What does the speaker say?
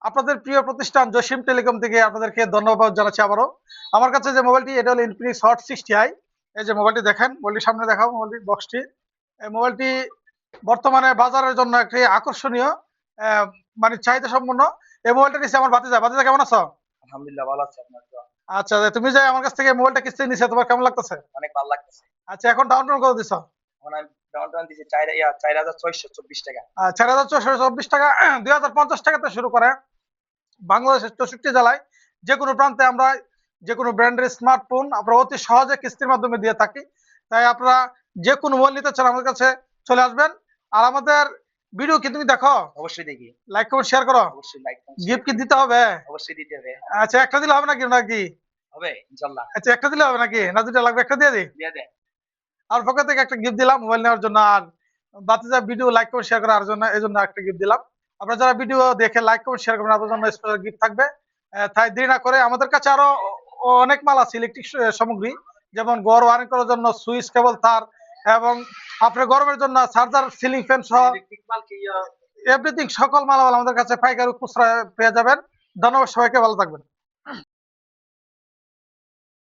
আপনাদের প্রিয় প্রতিষ্ঠান জসিম টেলিকম থেকে আপনাদেরকে ধন্যবাদ জানাচ্ছি আবারও। আমার কাছে যে মোবাইলটি এটা হলো Infinix Hot 60i। এই যে মোবাইলটি দেখেন, মোবাইলটি সামনে দেখাও, মোবাইলটি বক্সটি। এই মোবাইলটি বর্তমানে বাজারের জন্য একটি আকর্ষণীয় আহ, মানে চাহিদা সম্পন্ন। এই মোবাইলটা নিচ্ছে আমার ভাতিজা। ভাতিজা কেমন আছো? আলহামদুলিল্লাহ ভালো আছে আপনার দোয়া। আচ্ছা, তুমি যে আমার কাছ থেকে মোবাইলটা কিস্তি নিছে, তোমার কেমন লাগতেছে? অনেক ভালো লাগতেছে। আচ্ছা, এখন ডাউন পেমেন্ট কত দিছো? এখন আমি ডাউন পেমেন্ট দিছি 4,624 টাকা। 4,424 টাকা। 2,050 টাকাতে শুরু করে বাংলাদেশের 64 জেলায় যে কোনো প্রান্তে আমরা যে কোনো ব্র্যান্ডের স্মার্টফোন আমরা অতি সহজে কিস্তির মাধ্যমে দিয়ে থাকি। তাই আপনারা যে কোনো মোবাইল নিতে চান আমাদের কাছে চলে আসবেন। আর আমাদের ভিডিও কি তুমি দেখো? অবশ্যই দেখি। লাইক কমেন্ট শেয়ার করো। অবশ্যই লাইক কমেন্ট শেয়ার গিফট কি করি। দিতে হবে? অবশ্যই দিতে হবে। আচ্ছা, একটা দিলে হবে নাকি নাকি? হবে ইনশাআল্লাহ। আচ্ছা, একটা দিলে হবে নাকি, না দুটো লাগবে? একটা দিয়ে দিই। দিয়ে দেন। আর পক্ষ থেকে একটা গিফট দিলাম মোবাইল নেওয়ার জন্য। আর বাতিজা ভিডিও লাইক কমেন্ট শেয়ার করার জন্য এই জন্য একটা গিফট দিলাম। আপনারা যারা ভিডিও দেখে লাইক কমেন্ট শেয়ার করবেন আপনাদের জন্য স্পেশাল গিফট থাকবে। তাই দেরি না করে আমাদের কাছে আরো অনেক মাল আছে ইলেকট্রিক সামগ্রী, যেমন ঘর ওয়ারিং করার জন্য সুইচ, কেবল, তার, এবং আপনার গরমের জন্য চার্জার, সিলিং ফ্যান সহ ইলেকট্রিক মাল কি এভরিথিং, সকল মালামাল আমাদের কাছে পাইকারি খুচরা পেয়ে যাবেন। ধন্যবাদ, সবাইকে ভালো থাকবেন।